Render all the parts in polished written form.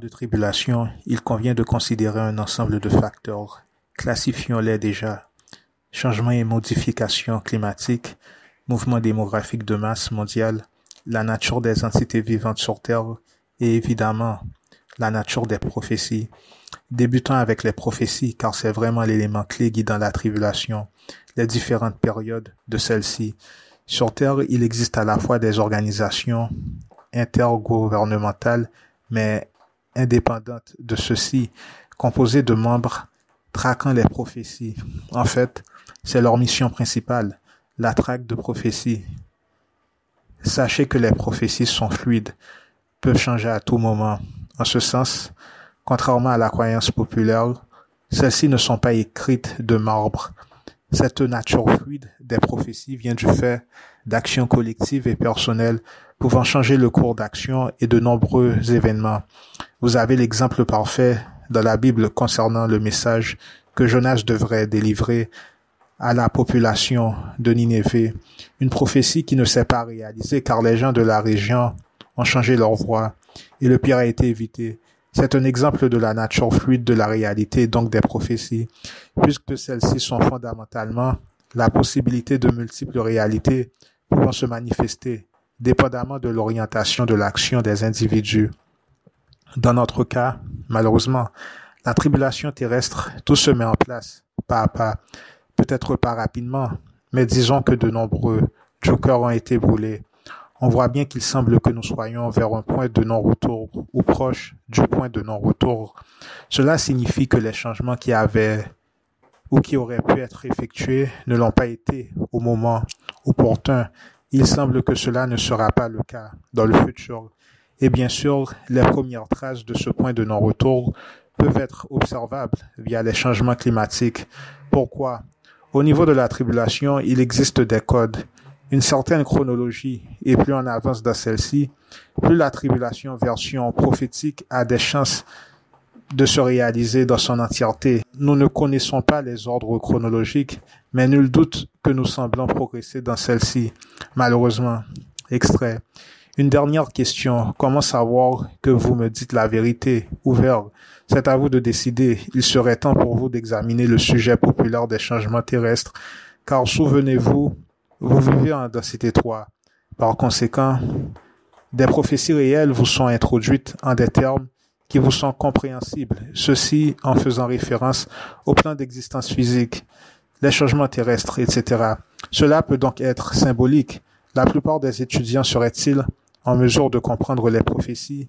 de tribulation, il convient de considérer un ensemble de facteurs. Classifions-les déjà. Changements et modifications climatiques, mouvement démographique de masse mondiale, la nature des entités vivantes sur Terre et évidemment la nature des prophéties. Débutons avec les prophéties car c'est vraiment l'élément clé guidant la tribulation, les différentes périodes de celle-ci. Sur Terre, il existe à la fois des organisations intergouvernementales mais indépendantes de ceux-ci, composées de membres traquant les prophéties. En fait, c'est leur mission principale, la traque de prophéties. Sachez que les prophéties sont fluides, peuvent changer à tout moment. En ce sens, contrairement à la croyance populaire, celles-ci ne sont pas écrites de marbre. Cette nature fluide des prophéties vient du fait d'actions collectives et personnelles pouvant changer le cours d'action et de nombreux événements. Vous avez l'exemple parfait dans la Bible concernant le message que Jonas devrait délivrer à la population de Nineveh, une prophétie qui ne s'est pas réalisée car les gens de la région ont changé leur voie et le pire a été évité. C'est un exemple de la nature fluide de la réalité, donc des prophéties, puisque celles-ci sont fondamentalement la possibilité de multiples réalités pouvant se manifester, dépendamment de l'orientation de l'action des individus. Dans notre cas, malheureusement, la tribulation terrestre, tout se met en place, pas à pas, peut-être pas rapidement, mais disons que de nombreux jokers ont été brûlés. On voit bien qu'il semble que nous soyons vers un point de non-retour ou proche du point de non-retour. Cela signifie que les changements qui avaient ou qui auraient pu être effectués ne l'ont pas été au moment opportun. Il semble que cela ne sera pas le cas dans le futur. Et bien sûr, les premières traces de ce point de non-retour peuvent être observables via les changements climatiques. Pourquoi? Au niveau de la tribulation, il existe des codes, une certaine chronologie, et plus on avance dans celle-ci, plus la tribulation version prophétique a des chances de se réaliser dans son entièreté. Nous ne connaissons pas les ordres chronologiques, mais nul doute que nous semblons progresser dans celle-ci. Malheureusement. Extrait. Une dernière question. Comment savoir que vous me dites la vérité? Ouvert. C'est à vous de décider. Il serait temps pour vous d'examiner le sujet populaire des changements terrestres, car souvenez-vous, vous vivez en densité 3. Par conséquent, des prophéties réelles vous sont introduites en des termes qui vous sont compréhensibles, ceci en faisant référence au plan d'existence physique, les changements terrestres, etc. Cela peut donc être symbolique. La plupart des étudiants seraient-ils en mesure de comprendre les prophéties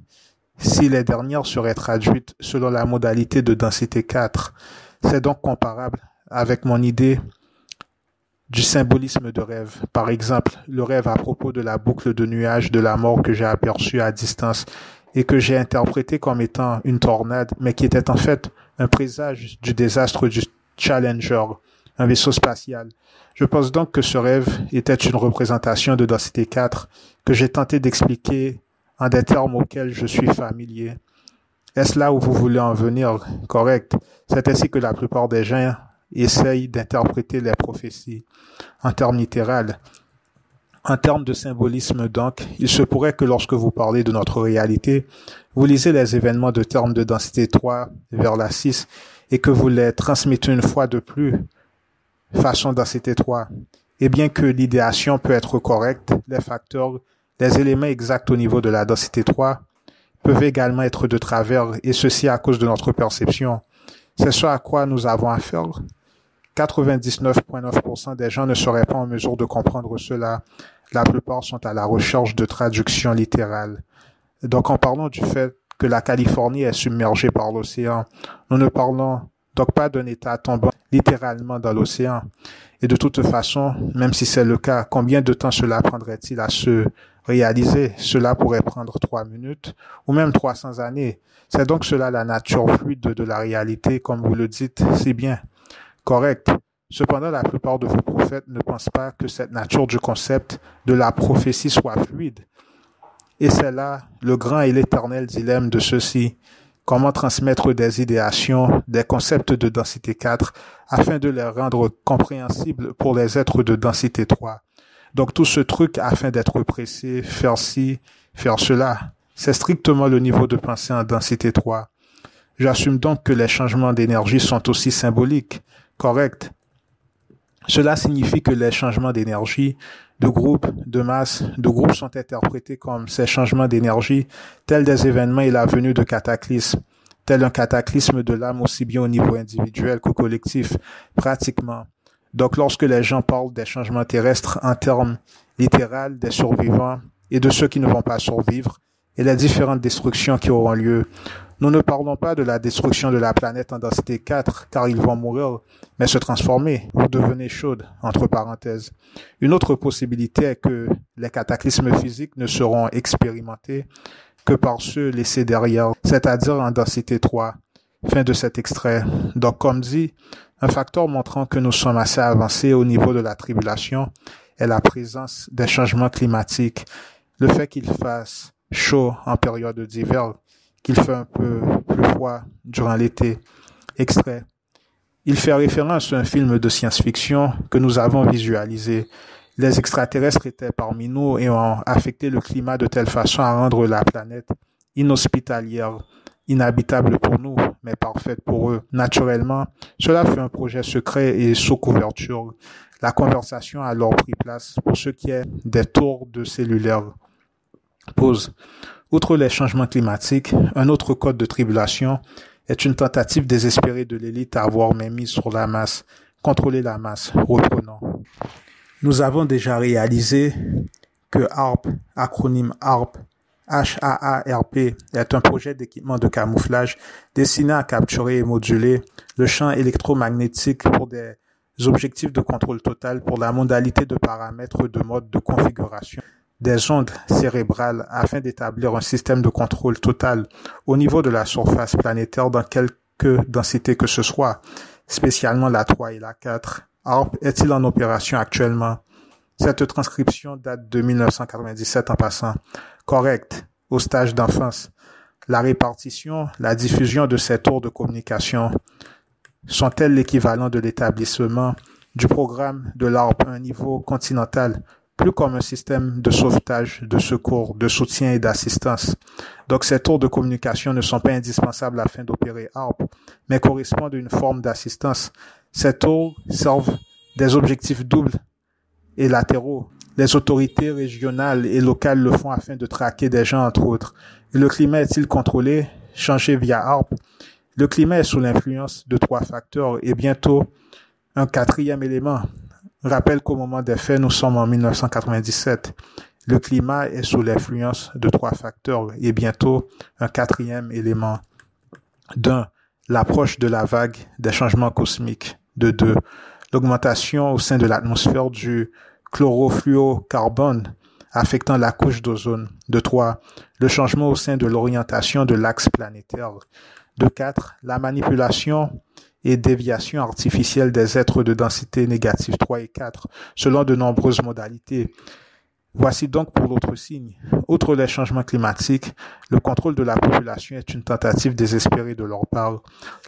si les dernières seraient traduites selon la modalité de densité 4? C'est donc comparable avec mon idée du symbolisme de rêve. Par exemple, le rêve à propos de la boucle de nuages de la mort que j'ai aperçue à distance et que j'ai interprété comme étant une tornade, mais qui était en fait un présage du désastre du Challenger, un vaisseau spatial. Je pense donc que ce rêve était une représentation de densité 4 que j'ai tenté d'expliquer en des termes auxquels je suis familier. Est-ce là où vous voulez en venir? Correct. C'est ainsi que la plupart des gens essayent d'interpréter les prophéties en termes littéraux. En termes de symbolisme donc, il se pourrait que lorsque vous parlez de notre réalité, vous lisez les événements de termes de densité 3 vers la 6 et que vous les transmettez une fois de plus façon densité 3. Et bien que l'idéation peut être correcte, les facteurs, les éléments exacts au niveau de la densité 3 peuvent également être de travers et ceci à cause de notre perception. C'est ce à quoi nous avons affaire. 99,9% des gens ne seraient pas en mesure de comprendre cela. La plupart sont à la recherche de traductions littérales. Donc, en parlant du fait que la Californie est submergée par l'océan, nous ne parlons donc pas d'un état tombant littéralement dans l'océan. Et de toute façon, même si c'est le cas, combien de temps cela prendrait-il à se réaliser? Cela pourrait prendre 3 minutes ou même 300 années. C'est donc cela la nature fluide de la réalité, comme vous le dites si bien. Correct. Cependant, la plupart de vos prophètes ne pensent pas que cette nature du concept de la prophétie soit fluide. Et c'est là le grand et l'éternel dilemme de ceux-ci. Comment transmettre des idéations, des concepts de densité 4 afin de les rendre compréhensibles pour les êtres de densité 3. Donc tout ce truc afin d'être pressé, faire ci, faire cela. C'est strictement le niveau de pensée en densité 3. J'assume donc que les changements d'énergie sont aussi symboliques. Correct. Cela signifie que les changements d'énergie, de groupe, de masse, de groupe sont interprétés comme ces changements d'énergie, tels des événements et la venue de cataclysmes, tel un cataclysme de l'âme aussi bien au niveau individuel qu'au collectif, pratiquement. Donc lorsque les gens parlent des changements terrestres en termes littéraux des survivants et de ceux qui ne vont pas survivre, et les différentes destructions qui auront lieu, nous ne parlons pas de la destruction de la planète en densité 4, car ils vont mourir, mais se transformer, vous devenez chaude, entre parenthèses. Une autre possibilité est que les cataclysmes physiques ne seront expérimentés que par ceux laissés derrière, c'est-à-dire en densité 3. Fin de cet extrait. Donc, comme dit, un facteur montrant que nous sommes assez avancés au niveau de la tribulation est la présence des changements climatiques. Le fait qu'il fasse chaud en période d'hiver, qu'il fait un peu plus froid durant l'été. Extrait. Il fait référence à un film de science-fiction que nous avons visualisé. Les extraterrestres étaient parmi nous et ont affecté le climat de telle façon à rendre la planète inhospitalière, inhabitable pour nous, mais parfaite pour eux. Naturellement, cela fut un projet secret et sous couverture. La conversation a alors pris place pour ce qui est des tours de cellulaire. Pause. Outre les changements climatiques, un autre code de tribulation est une tentative désespérée de l'élite à avoir mainmise sur la masse, contrôler la masse. Reprenons. Nous avons déjà réalisé que HAARP, acronyme HAARP, H-A-A-R-P, est un projet d'équipement de camouflage destiné à capturer et moduler le champ électromagnétique pour des objectifs de contrôle total pour la modalité de paramètres de mode de configuration des ondes cérébrales afin d'établir un système de contrôle total au niveau de la surface planétaire dans quelque densité que ce soit, spécialement la 3 et la 4. HAARP est-il en opération actuellement? Cette transcription date de 1997 en passant. Correct, au stage d'enfance. La répartition, la diffusion de ces tours de communication sont-elles l'équivalent de l'établissement du programme de l'HAARP à un niveau continental, plus comme un système de sauvetage, de secours, de soutien et d'assistance. Donc ces tours de communication ne sont pas indispensables afin d'opérer HAARP, mais correspondent à une forme d'assistance. Ces tours servent des objectifs doubles et latéraux. Les autorités régionales et locales le font afin de traquer des gens, entre autres. Et le climat est-il contrôlé, changé via HAARP? Le climat est sous l'influence de 3 facteurs et bientôt un 4e élément. Rappelle qu'au moment des faits, nous sommes en 1997. Le climat est sous l'influence de 3 facteurs et bientôt un 4e élément. D'un, l'approche de la vague des changements cosmiques. De 2, l'augmentation au sein de l'atmosphère du chlorofluorocarbone affectant la couche d'ozone. De 3, le changement au sein de l'orientation de l'axe planétaire. De 4, la manipulation et déviation artificielle des êtres de densité négative 3 et 4, selon de nombreuses modalités. Voici donc pour l'autre signe. Outre les changements climatiques, le contrôle de la population est une tentative désespérée de leur part.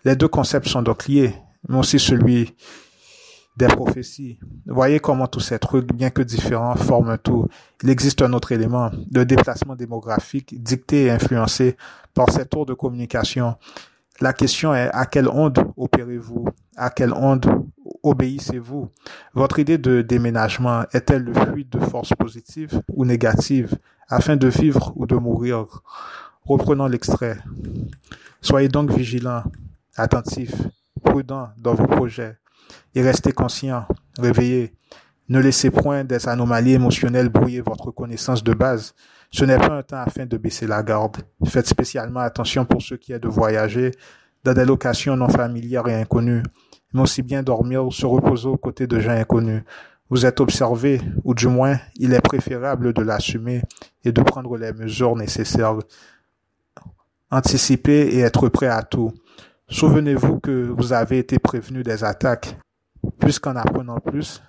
Les deux concepts sont donc liés, mais aussi celui des prophéties. Voyez comment tous ces trucs, bien que différents, forment un tout. Il existe un autre élément, le déplacement démographique, dicté et influencé par ces tours de communication. La question est, à quelle onde opérez-vous? À quelle onde obéissez-vous? Votre idée de déménagement est-elle le fruit de forces positives ou négatives afin de vivre ou de mourir? Reprenons l'extrait. Soyez donc vigilants, attentifs, prudents dans vos projets et restez conscients, réveillés. Ne laissez point des anomalies émotionnelles brouiller votre connaissance de base. Ce n'est pas un temps afin de baisser la garde. Faites spécialement attention pour ce qui est de voyager dans des locations non familières et inconnues, mais aussi bien dormir ou se reposer aux côtés de gens inconnus. Vous êtes observé, ou du moins, il est préférable de l'assumer et de prendre les mesures nécessaires. Anticiper et être prêt à tout. Souvenez-vous que vous avez été prévenu des attaques. Puisqu'en apprenant plus,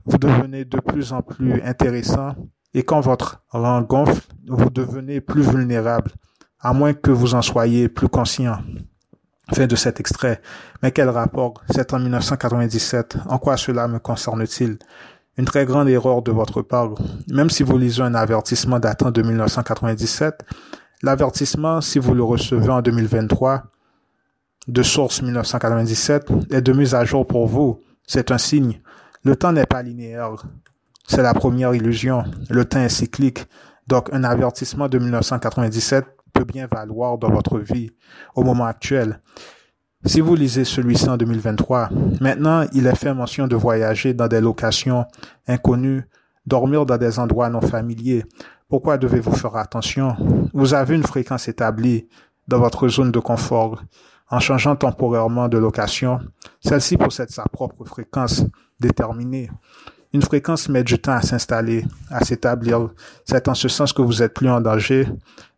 vous devenez de plus en plus intéressant et quand votre rang gonfle, vous devenez plus vulnérable, à moins que vous en soyez plus conscient. Fin de cet extrait. Mais quel rapport? C'est en 1997. En quoi cela me concerne-t-il? Une très grande erreur de votre part. Même si vous lisez un avertissement datant de 1997, L'avertissement, si vous le recevez en 2023, de source 1997, est de mise à jour pour vous. C'est un signe. Le temps n'est pas linéaire. C'est la première illusion. Le temps est cyclique. Donc, un avertissement de 1997 peut bien valoir dans votre vie au moment actuel. Si vous lisez celui-ci en 2023, maintenant, il est fait mention de voyager dans des locations inconnues, dormir dans des endroits non familiers. Pourquoi devez-vous faire attention? Vous avez une fréquence établie dans votre zone de confort. En changeant temporairement de location, celle-ci possède sa propre fréquence déterminée. Une fréquence met du temps à s'installer, à s'établir. C'est en ce sens que vous êtes plus en danger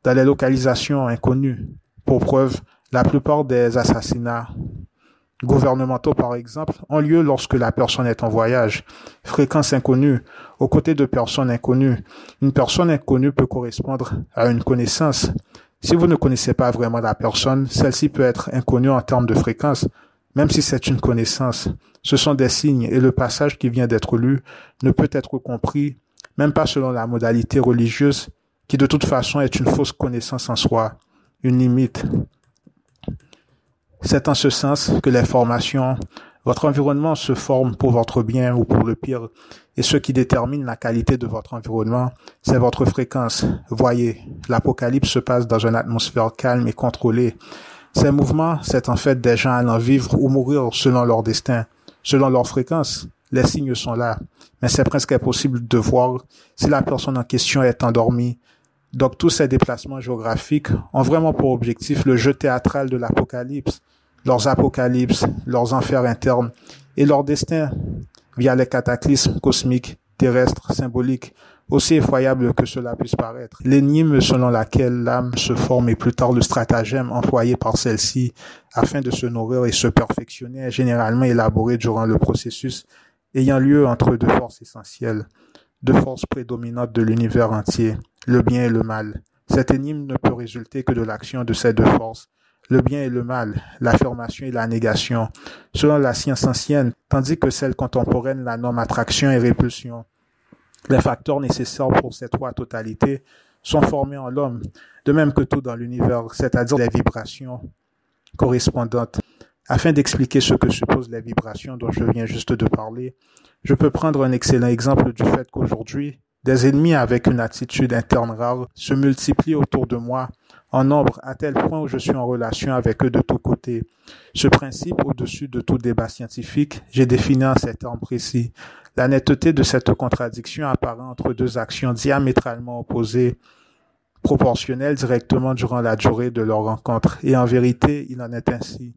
dans les localisations inconnues. Pour preuve, la plupart des assassinats gouvernementaux, par exemple, ont lieu lorsque la personne est en voyage. Fréquence inconnue, aux côtés de personnes inconnues. Une personne inconnue peut correspondre à une connaissance. Si vous ne connaissez pas vraiment la personne, celle-ci peut être inconnue en termes de fréquence, même si c'est une connaissance. Ce sont des signes et le passage qui vient d'être lu ne peut être compris, même pas selon la modalité religieuse, qui de toute façon est une fausse connaissance en soi, une limite. C'est en ce sens que les formations, votre environnement se forme pour votre bien ou pour le pire, et ce qui détermine la qualité de votre environnement, c'est votre fréquence. Voyez, l'apocalypse se passe dans une atmosphère calme et contrôlée. Ces mouvements, c'est en fait des gens allant vivre ou mourir selon leur destin, selon leur fréquence. Les signes sont là, mais c'est presque impossible de voir si la personne en question est endormie. Donc tous ces déplacements géographiques ont vraiment pour objectif le jeu théâtral de l'apocalypse, leurs apocalypses, leurs enfers internes et leur destin via les cataclysmes cosmiques, terrestres, symboliques, aussi effroyables que cela puisse paraître. L'énigme selon laquelle l'âme se forme et plus tard le stratagème employé par celle-ci afin de se nourrir et se perfectionner est généralement élaboré durant le processus ayant lieu entre deux forces essentielles, deux forces prédominantes de l'univers entier, le bien et le mal. Cette énigme ne peut résulter que de l'action de ces deux forces, le bien et le mal, l'affirmation et la négation, selon la science ancienne, tandis que celle contemporaine la nomme attraction et répulsion. Les facteurs nécessaires pour ces trois totalités sont formés en l'homme, de même que tout dans l'univers, c'est-à-dire les vibrations correspondantes. Afin d'expliquer ce que supposent les vibrations dont je viens juste de parler, je peux prendre un excellent exemple du fait qu'aujourd'hui, des ennemis avec une attitude interne rare se multiplient autour de moi en nombre à tel point où je suis en relation avec eux de tous côtés. Ce principe, au-dessus de tout débat scientifique, j'ai défini en ces termes précis. La netteté de cette contradiction apparaît entre deux actions diamétralement opposées, proportionnelles directement durant la durée de leur rencontre. Et en vérité, il en est ainsi.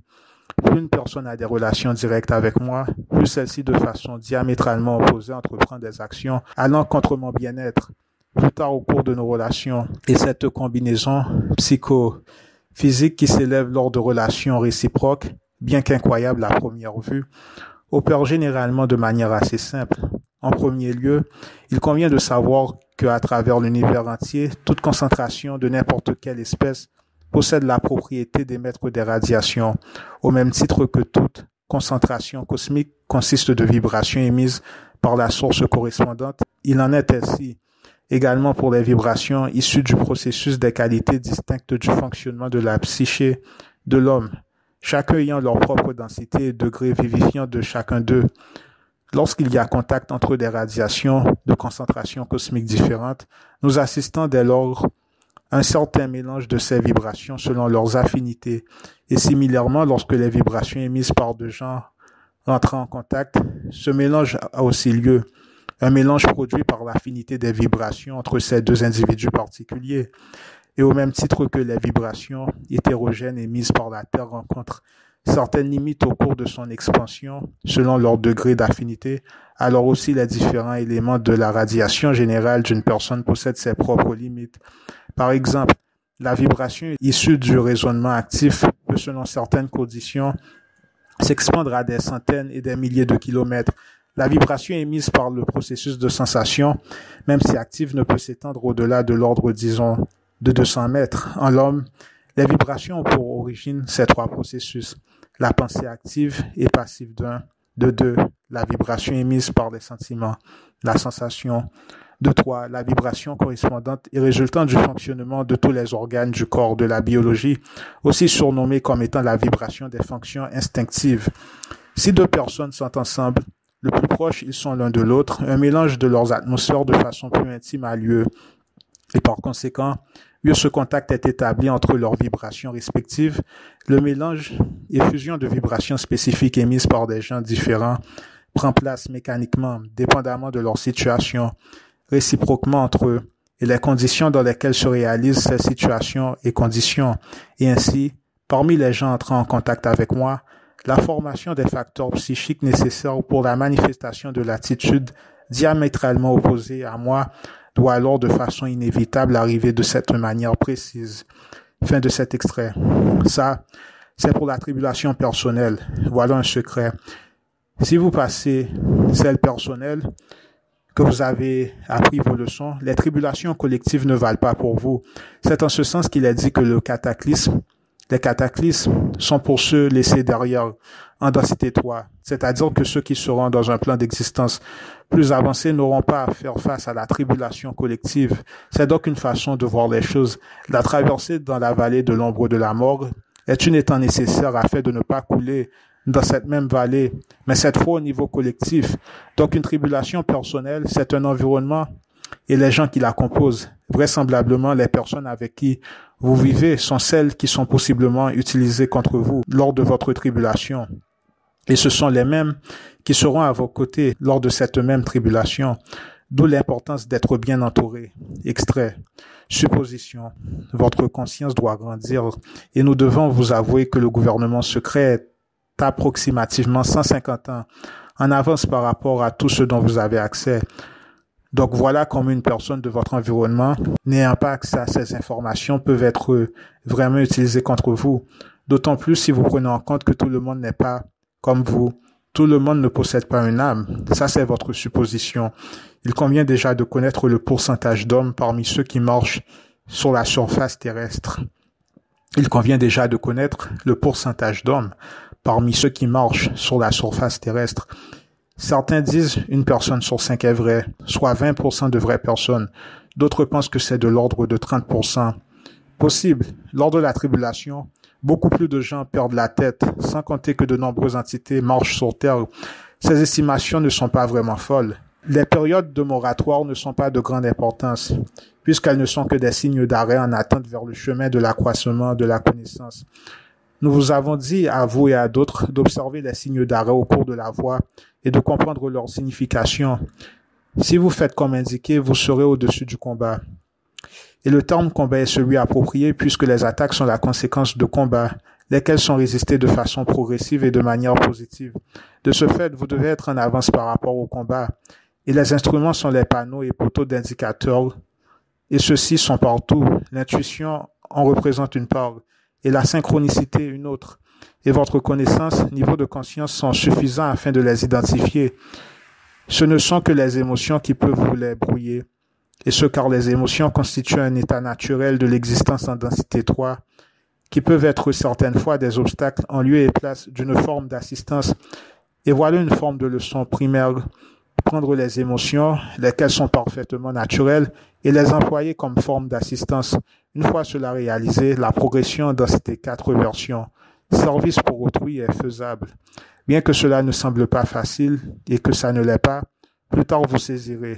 Plus une personne a des relations directes avec moi, plus celle-ci de façon diamétralement opposée entreprend des actions allant contre mon bien-être. Plus tard au cours de nos relations, et cette combinaison psychophysique qui s'élève lors de relations réciproques, bien qu'incroyable à première vue, opère généralement de manière assez simple. En premier lieu, il convient de savoir qu'à travers l'univers entier, toute concentration de n'importe quelle espèce possède la propriété d'émettre des radiations, au même titre que toute concentration cosmique consiste de vibrations émises par la source correspondante. Il en est ainsi également pour les vibrations issues du processus des qualités distinctes du fonctionnement de la psyché de l'homme, chacun ayant leur propre densité et degré vivifiant de chacun d'eux. Lorsqu'il y a contact entre des radiations de concentration cosmique différentes, nous assistons dès lors à un certain mélange de ces vibrations selon leurs affinités. Et similairement, lorsque les vibrations émises par deux gens entrent en contact, ce mélange a aussi lieu. Un mélange produit par l'affinité des vibrations entre ces deux individus particuliers. Et au même titre que les vibrations hétérogènes émises par la Terre rencontrent certaines limites au cours de son expansion selon leur degré d'affinité, alors aussi les différents éléments de la radiation générale d'une personne possèdent ses propres limites. Par exemple, la vibration issue du raisonnement actif peut, selon certaines conditions, s'expandre à des centaines et des milliers de kilomètres. La vibration émise par le processus de sensation, même si active, ne peut s'étendre au-delà de l'ordre, disons, de 200 mètres. En l'homme, les vibrations ont pour origine ces trois processus. La pensée active et passive d'un, de deux, la vibration émise par les sentiments, la sensation, De 3. La vibration correspondante et résultant du fonctionnement de tous les organes du corps de la biologie, aussi surnommée comme étant la vibration des fonctions instinctives. Si deux personnes sont ensemble, le plus proche ils sont l'un de l'autre, un mélange de leurs atmosphères de façon plus intime a lieu. Et par conséquent, mieux ce contact est établi entre leurs vibrations respectives, le mélange et fusion de vibrations spécifiques émises par des gens différents prend place mécaniquement, dépendamment de leur situation, réciproquement entre eux, et les conditions dans lesquelles se réalisent ces situations et conditions. Et ainsi, parmi les gens entrant en contact avec moi, la formation des facteurs psychiques nécessaires pour la manifestation de l'attitude diamétralement opposée à moi doit alors de façon inévitable arriver de cette manière précise. Fin de cet extrait. Ça, c'est pour la tribulation personnelle. Voilà un secret. Si vous passez celle personnelle, que vous avez appris vos leçons, les tribulations collectives ne valent pas pour vous. C'est en ce sens qu'il est dit que les cataclysmes sont pour ceux laissés derrière en densité 3, c'est-à-dire que ceux qui seront dans un plan d'existence plus avancé n'auront pas à faire face à la tribulation collective. C'est donc une façon de voir les choses. La traversée dans la vallée de l'ombre de la mort est une étant nécessaire afin de ne pas couler dans cette même vallée, mais cette fois au niveau collectif. Donc une tribulation personnelle, c'est un environnement et les gens qui la composent. Vraisemblablement, les personnes avec qui vous vivez sont celles qui sont possiblement utilisées contre vous lors de votre tribulation. Et ce sont les mêmes qui seront à vos côtés lors de cette même tribulation. D'où l'importance d'être bien entouré. Extrait. Supposition. Votre conscience doit grandir et nous devons vous avouer que le gouvernement secret est approximativement 150 ans en avance par rapport à tout ce dont vous avez accès. Donc voilà comment une personne de votre environnement, n'ayant pas accès à ces informations, peuvent être vraiment utilisées contre vous. D'autant plus si vous prenez en compte que tout le monde n'est pas comme vous. Tout le monde ne possède pas une âme. Ça, c'est votre supposition. Il convient déjà de connaître le pourcentage d'hommes parmi ceux qui marchent sur la surface terrestre. Il convient déjà de connaître le pourcentage d'hommes parmi ceux qui marchent sur la surface terrestre. Certains disent une personne sur 5 est vraie, soit 20% de vraies personnes. D'autres pensent que c'est de l'ordre de 30%. Possible. Lors de la tribulation, beaucoup plus de gens perdent la tête, sans compter que de nombreuses entités marchent sur Terre. Ces estimations ne sont pas vraiment folles. Les périodes de moratoire ne sont pas de grande importance, puisqu'elles ne sont que des signes d'arrêt en attente vers le chemin de l'accroissement de la connaissance. Nous vous avons dit à vous et à d'autres d'observer les signes d'arrêt au cours de la voie et de comprendre leur signification. Si vous faites comme indiqué, vous serez au-dessus du combat. Et le terme combat est celui approprié puisque les attaques sont la conséquence de combats, lesquels sont résistés de façon progressive et de manière positive. De ce fait, vous devez être en avance par rapport au combat. Et les instruments sont les panneaux et poteaux d'indicateurs. Et ceux-ci sont partout. L'intuition en représente une part et la synchronicité une autre. Et votre connaissance, niveau de conscience sont suffisants afin de les identifier. Ce ne sont que les émotions qui peuvent vous les brouiller. Et ce car les émotions constituent un état naturel de l'existence en densité 3, qui peuvent être certaines fois des obstacles en lieu et place d'une forme d'assistance. Et voilà une forme de leçon primaire. Prendre les émotions, lesquelles sont parfaitement naturelles, et les employer comme forme d'assistance. Une fois cela réalisé, la progression dans ces 4 versions, service pour autrui, est faisable. Bien que cela ne semble pas facile et que ça ne l'est pas, plus tard vous saisirez.